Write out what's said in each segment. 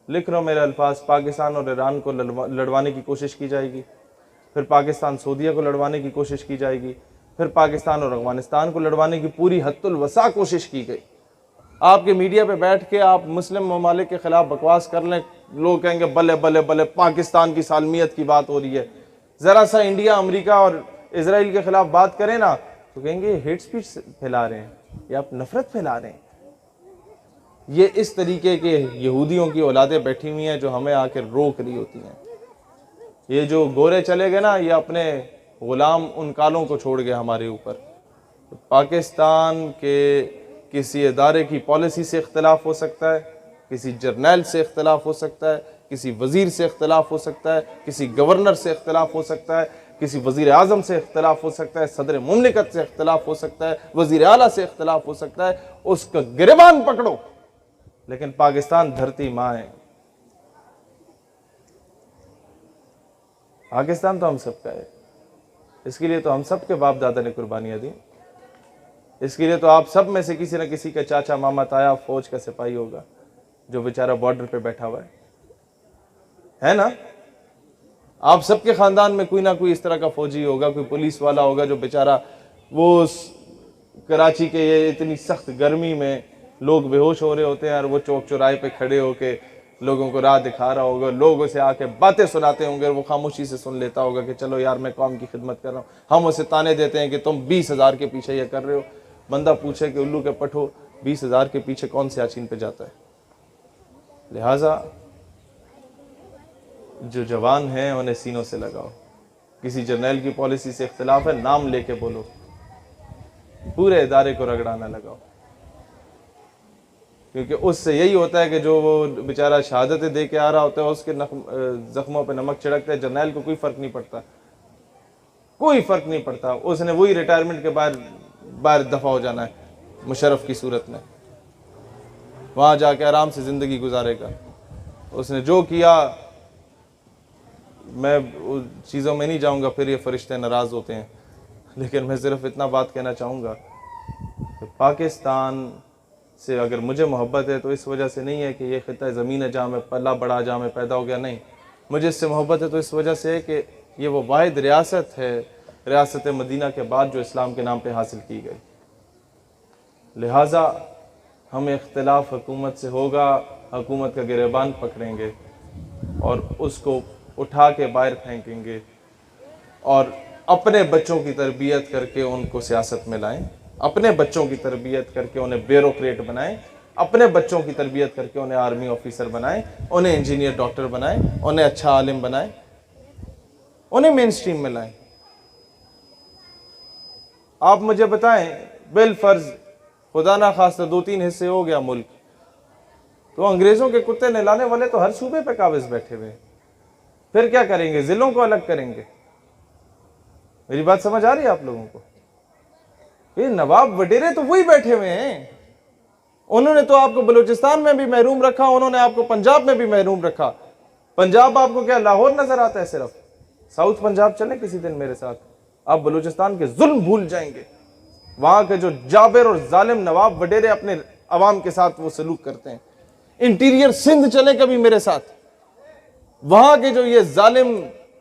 लिख रहा हूँ मेरे अल्फाज, पाकिस्तान और ईरान को लड़वाने की कोशिश की जाएगी, फिर पाकिस्तान सऊदीया को लड़वाने की कोशिश की जाएगी, फिर पाकिस्तान और अफगानिस्तान को लड़वाने की पूरी हद्दुल वसा कोशिश की गई। आपके मीडिया पे बैठ के आप मुस्लिम ममालिक के खिलाफ बकवास कर लें, लोग कहेंगे बल्ले बल्ले बल्ले पाकिस्तान की सालमियत की बात हो रही है। ज़रा सा इंडिया, अमेरिका और इसराइल के खिलाफ बात करें ना तो कहेंगे हेट स्पीच फैला रहे हैं या आप नफरत फैला रहे हैं। ये इस तरीके के यहूदियों की औलादें बैठी हुई हैं जो हमें आकर रोक रही होती हैं। ये जो गोरे चले गए ना, ये अपने गुलाम उन कालों को छोड़ गए हमारे ऊपर। तो पाकिस्तान के किसी इदारे की पॉलिसी से इख्तलाफ हो सकता है, किसी जर्नैल से इख्तलाफ हो सकता है, किसी वज़ीर से इख्तलाफ हो सकता है, किसी गवर्नर से इख्तलाफ हो सकता है, किसी वज़ीर आज़म से इख्तलाफ हो सकता है, सदर मुमलिकत से इख्तलाफ हो सकता है, वज़ीर आला से इख्तलाफ हो सकता है। उसका गिरबान पकड़ो, लेकिन पाकिस्तान धरती माँ है। पाकिस्तान तो हम सबका है, इसके लिए तो हम सब के बाप दादा ने कुर्बानियाँ दी। इसके लिए तो आप सब में से किसी न किसी का चाचा मामा ताया फौज का सिपाही होगा जो बेचारा बॉर्डर पे बैठा हुआ है ना। आप सबके खानदान में कोई ना कोई इस तरह का फौजी होगा, कोई पुलिस वाला होगा जो बेचारा वो कराची के ये इतनी सख्त गर्मी में लोग बेहोश हो रहे होते हैं और वो चौक चौराहे पे खड़े होके लोगों को राह दिखा रहा होगा, लोगों से आके बातें सुनाते होंगे, वो खामोशी से सुन लेता होगा कि चलो यार मैं कौम की खिदमत कर रहा हूँ। हम उसे ताने देते हैं कि तुम 20,000 के पीछे ये कर रहे हो। बंदा पूछे कि उल्लू के पठो 20,000 के पीछे कौन से याचीन पे जाता है। लिहाजा जो जवान हैं उन्हें सीनों से लगाओ। किसी जर्नैल की पॉलिसी से इख्तिलाफ है, नाम लेके बोलो, पूरे इदारे को रगड़ाना लगाओ, क्योंकि उससे यही होता है कि जो वो बेचारा शहादतें दे के आ रहा होता है उसके जख्मों पे नमक छिड़कता है। जर्नैल को कोई फर्क नहीं पड़ता, कोई फर्क नहीं पड़ता। उसने वही रिटायरमेंट के बाहर दफा हो जाना है मुशर्रफ की सूरत में, वहां जाके आराम से जिंदगी गुजारेगा। उसने जो किया, मैं उस चीज़ों में नहीं जाऊंगा, फिर ये फरिश्ते नाराज़ होते हैं, लेकिन मैं सिर्फ इतना बात कहना चाहूँगा कि पाकिस्तान से अगर मुझे मोहब्बत है तो इस वजह से नहीं है कि ये खिता ज़मीन है जहाँ में पला बड़ा, जहाँ में पैदा हो गया, नहीं। मुझे इससे मोहब्बत है तो इस वजह से है कि ये वो वाहिद रियासत है, रियासत मदीना के बाद, जो इस्लाम के नाम पे हासिल की गई। लिहाजा हमें इख्तिलाफ हुकूमत से होगा, हुकूमत का गिरबान पकड़ेंगे और उसको उठा के बाहर फेंकेंगे और अपने बच्चों की तरबियत करके उनको सियासत में लाएं, अपने बच्चों की तरबियत करके उन्हें ब्यूरोक्रेट बनाएं, अपने बच्चों की तरबियत करके उन्हें आर्मी ऑफिसर बनाएं, उन्हें इंजीनियर डॉक्टर बनाएं, उन्हें अच्छा आलिम बनाएं, उन्हें मेन स्ट्रीम में लाएं। आप मुझे बताएं, बिल फर्ज खुदा ना खास्ता 2-3 हिस्से हो गया मुल्क, तो अंग्रेजों के कुत्ते नहलाने वाले तो हर सूबे पे काबिज बैठे हुए, फिर क्या करेंगे? जिलों को अलग करेंगे। मेरी बात समझ आ रही है आप लोगों को? ये नवाब वडेरे तो वही बैठे हुए हैं। उन्होंने तो आपको बलूचिस्तान में भी महरूम रखा, उन्होंने आपको पंजाब में भी महरूम रखा। पंजाब आपको क्या लाहौर नजर आता है सिर्फ? साउथ पंजाब चले किसी दिन मेरे साथ, आप बलूचिस्तान के जुल्म भूल जाएंगे। वहां के जो जाबिर और जालिम नवाब वडेरे अपने अवाम के साथ वो सलूक करते हैं। इंटीरियर सिंध चले कभी मेरे साथ, वहां के जो ये जालिम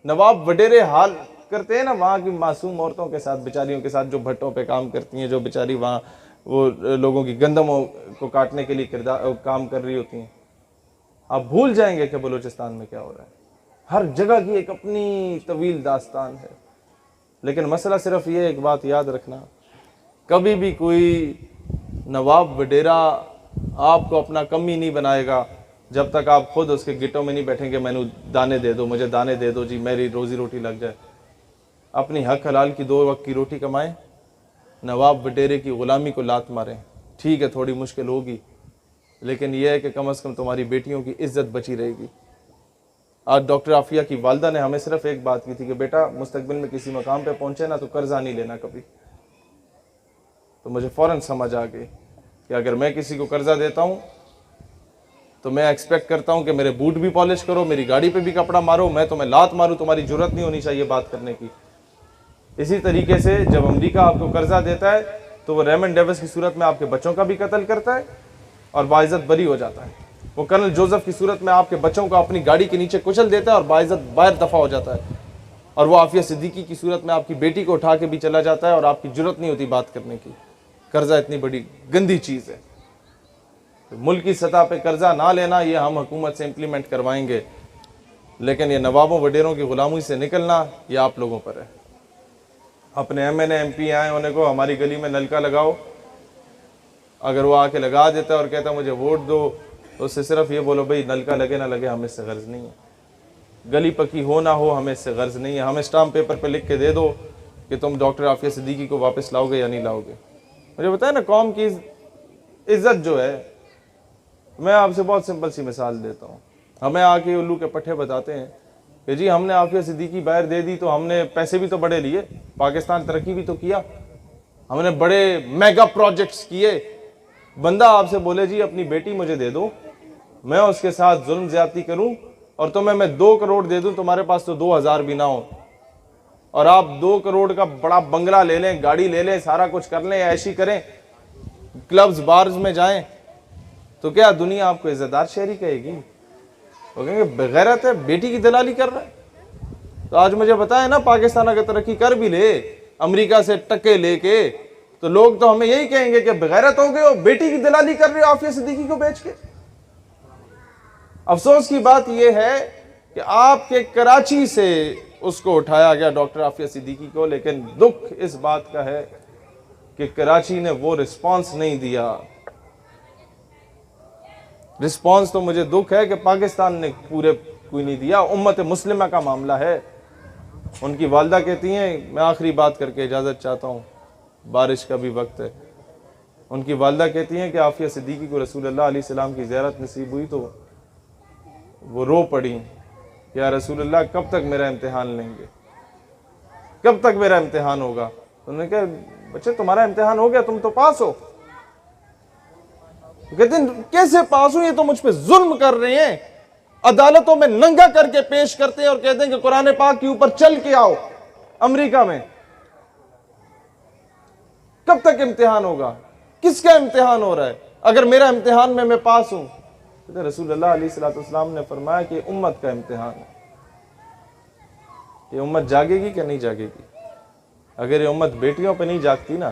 नवाब वडेरे हाल करते हैं ना, वहां की मासूम औरतों के साथ, बेचारियों के साथ जो भट्टों पे काम करती हैं, जो बेचारी वहां वो लोगों की गंदमों को काटने के लिए काम कर रही होती हैं, आप भूल जाएंगे कि बलूचिस्तान में क्या हो रहा है। हर जगह की एक अपनी तवील दास्तान है। लेकिन मसला सिर्फ ये, एक बात याद रखना, कभी भी कोई नवाब वडेरा आपको अपना कमी नहीं बनाएगा जब तक आप खुद उसके गिटों में नहीं बैठेंगे, मैंने दाने दे दो, मुझे दाने दे दो जी, मेरी रोजी रोटी लग जाए। अपनी हक हलाल की 2 वक्त की रोटी कमाएं, नवाब वडेरे की ग़ुलामी को लात मारें। ठीक है, थोड़ी मुश्किल होगी, लेकिन यह है कि कम से कम तुम्हारी बेटियों की इज्जत बची रहेगी। आज डॉक्टर आफिया की वालदा ने हमें सिर्फ एक बात की थी कि बेटा मुस्तकबिल में किसी मकाम पे पहुंचे ना तो कर्जा नहीं लेना कभी। तो मुझे फ़ौरन समझ आ गई कि अगर मैं किसी को कर्जा देता हूं तो मैं एक्सपेक्ट करता हूं कि मेरे बूट भी पॉलिश करो, मेरी गाड़ी पे भी कपड़ा मारो, मैं तुम्हें लात मारूं, तुम्हारी जरूरत नहीं होनी चाहिए बात करने की। इसी तरीके से जब अमेरिका आपको कर्जा देता है तो वो रेमंड डेविस की सूरत में आपके बच्चों का भी कत्ल करता है और बाइज्जत बरी हो जाता है। वो कर्नल जोसेफ की सूरत में आपके बच्चों को अपनी गाड़ी के नीचे कुचल देता है और बाइज्जत बाहर दफा हो जाता है, और वो आफिया सिद्दीकी की सूरत में आपकी बेटी को उठा के भी चला जाता है और आपकी जरूरत नहीं होती बात करने की। कर्जा इतनी बड़ी गंदी चीज़ है। तो मुल्क की सतह पे कर्जा ना लेना, ये हम हुकूमत से इम्प्लीमेंट करवाएंगे, लेकिन ये नवाबों वडेरों की गुलामी से निकलना ये आप लोगों पर है। अपने MNA MP आए होने को हमारी गली में नलका लगाओ, अगर वो आके लगा देता है और कहता है मुझे वोट दो, तो उससे सिर्फ ये बोलो भाई नलका लगे ना लगे हमें इससे गर्ज नहीं है, गली पक्की हो ना हो हमें इससे गर्ज नहीं है, हमें स्टाम्प पेपर पे लिख के दे दो कि तुम डॉक्टर आफिया सिद्दीकी को वापस लाओगे या नहीं लाओगे। मुझे बताया ना, कौम की इज्जत जो है, मैं आपसे बहुत सिंपल सी मिसाल देता हूँ। हमें आके उल्लू के पट्टे बताते हैं कि जी हमने आफिया सिद्दीकी बाहर दे दी तो हमने पैसे भी तो बड़े लिए, पाकिस्तान तरक्की भी तो किया, हमने बड़े मेगा प्रोजेक्ट्स किए। बंदा आपसे बोले जी अपनी बेटी मुझे दे दो, मैं उसके साथ जुल्म ज्यादती करूं और तुम्हें मैं 2 करोड़ दे दूं, तुम्हारे पास तो 2000 भी ना हो, और आप 2 करोड़ का बड़ा बंगला ले लें, गाड़ी ले लें, सारा कुछ कर लें, ऐशी करें, क्लब्स बार्स में जाएं, तो क्या दुनिया आपको इज्जतदार शहरी कहेगी? वो कहेंगे बेगैरत है, बेटी की दलाली कर रहा है। तो आज मुझे बताएं ना, पाकिस्तान अगर तरक्की कर भी ले अमेरिका से टक्के लेके, तो लोग तो हमें यही कहेंगे कि बेगैरत हो गए हो, बेटी की दलाली कर रहे हो आफिया सिद्दीकी को बेच के। अफसोस की बात यह है कि आपके कराची से उसको उठाया गया डॉक्टर आफिया सिद्दीकी को, लेकिन दुख इस बात का है कि कराची ने वो रिस्पांस नहीं दिया। रिस्पांस तो मुझे दुख है कि पाकिस्तान ने पूरे कोई नहीं दिया। उम्मत मुस्लिमा का मामला है। उनकी वालदा कहती हैं, मैं आखिरी बात करके इजाज़त चाहता हूँ, बारिश का भी वक्त है। उनकी वालदा कहती हैं कि आफिया सिद्दीकी को रसूलुल्लाह अलैहि सलाम की ज़ियारत नसीब हुई तो वो रो पड़ी, या रसूलुल्लाह कब तक मेरा इम्तिहान लेंगे, कब तक मेरा इम्तिहान होगा? उन्होंने कहा बच्चे तुम्हारा इम्तिहान हो गया, तुम तो पास हो। कहते हैं कैसे पास हूं, ये तो मुझ पे जुल्म कर रहे हैं, अदालतों में नंगा करके पेश करते हैं और कहते हैं कि कुरान पाक के ऊपर चल के आओ। अमेरिका में कब तक इम्तिहान होगा? किसका इम्तिहान हो रहा है? अगर मेरा इम्तिहान में मैं पास हूं, तो रसूलुल्लाह अलैहिस्सलाम ने फरमाया कि उम्मत का इम्तिहान है, ये उम्मत जागेगी कि नहीं जागेगी। अगर ये उम्मत बेटियों पे नहीं जागती ना,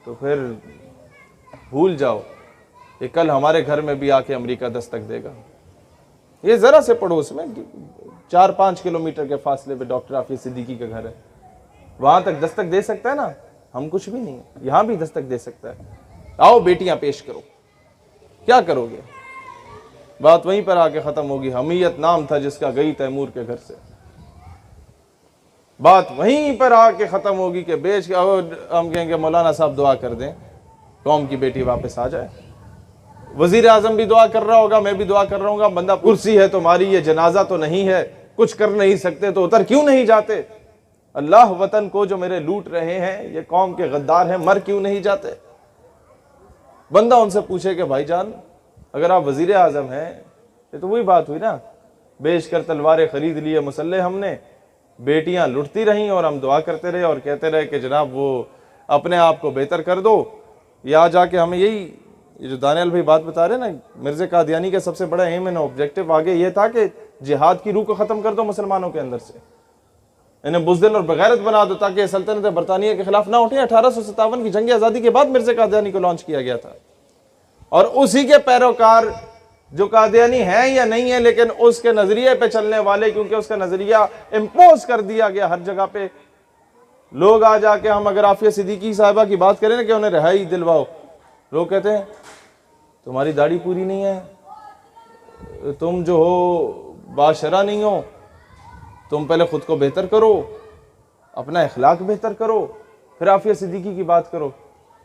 तो फिर भूल जाओ ये कल हमारे घर में भी आके अमेरिका दस्तक देगा। ये जरा से पड़ोस में 4-5 किलोमीटर के फासले पे डॉक्टर आफिया सिद्दीकी का घर है, वहां तक दस्तक दे सकता है ना। हम कुछ भी नहीं है, यहां भी दस्तक दे सकता है। आओ बेटियां पेश करो, क्या करोगे? बात वहीं पर आके खत्म होगी। हमीयत नाम था जिसका गई तैमूर के घर से, बात वहीं पर आके खत्म होगी कि बेच के हम कहेंगे मौलाना साहब दुआ कर दें कौम की बेटी वापस आ जाए। वजीर आजम भी दुआ कर रहा होगा, मैं भी दुआ कर रहा हूँ। बंदा कुर्सी है तुम्हारी, ये जनाजा तो नहीं है, कुछ कर नहीं सकते तो उतर क्यों नहीं जाते? अल्लाह वतन को जो मेरे लूट रहे हैं, ये कौम के गद्दार हैं, मर क्यों नहीं जाते? बंदा उनसे पूछे कि भाईजान अगर आप वजीर आजम हैं, ये तो वही बात हुई ना, बेच कर तलवारें खरीद लिए मुसल्ले हमने, बेटियां लुटती रहीं और हम दुआ करते रहे और कहते रहे कि जनाब वो अपने आप को बेहतर कर दो। या जाके हमें यही, ये जो दानियाल भाई बात बता रहे ना, मिर्ज़ा कादियानी का सबसे बड़ा एम एंड ऑब्जेक्टिव आगे ये था कि जिहाद की रूह को ख़त्म कर दो मुसलमानों के अंदर से, इन्हें बुज़दिल और बगैरत बना दो ताकि सल्तनत बरतानिया के खिलाफ ना उठे। 1857 की जंग आज़ादी के बाद मिर्ज़ा कादियानी को लॉन्च किया गया था, और उसी के पैरोकार जो कादियानी है या नहीं है, लेकिन उसके नजरिए पे चलने वाले, क्योंकि उसका नजरिया इम्पोज कर दिया गया हर जगह पे। लोग आ जाके, हम अगर आफिया सिद्दीकी साहिबा की बात करें ना कि उन्हें रिहाई दिलवाओ, लोग कहते हैं तुम्हारी दाढ़ी पूरी नहीं है, तुम जो हो बाशरा नहीं हो, तुम पहले खुद को बेहतर करो, अपना इखलाक बेहतर करो, फिर आफिया सिद्दीकी की बात करो।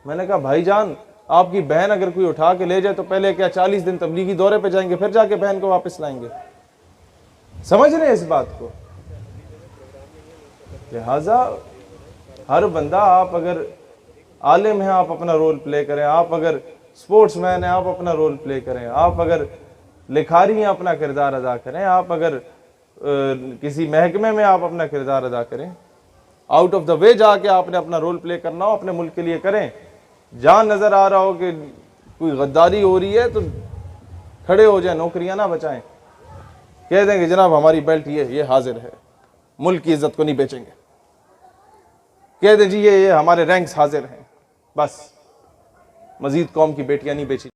मैंने कहा भाईजान आपकी बहन अगर कोई उठा के ले जाए तो पहले क्या 40 दिन तबलीगी दौरे पे जाएंगे, फिर जाके बहन को वापस लाएंगे? समझ रहे हैं इस बात को? लिहाजा हर बंदा, आप अगर आलिम हैं आप अपना रोल प्ले करें, आप अगर स्पोर्ट्समैन हैं आप अपना रोल प्ले करें, आप अगर लिखारी हैं अपना किरदार अदा करें, आप अगर किसी महकमे में आप अपना किरदार अदा करें, आउट ऑफ द वे जाके आपने अपना रोल प्ले करना हो, अपने मुल्क के लिए करें। जहाँ नज़र आ रहा हो कि कोई गद्दारी हो रही है तो खड़े हो जाए, नौकरियां ना बचाएं, कह देंगे जनाब हमारी बेल्ट ये हाजिर है, मुल्क की इज्जत को नहीं बेचेंगे, कह दें जी ये हमारे रैंक्स हाजिर हैं, बस मजीद कौम की बेटियां नहीं बेची।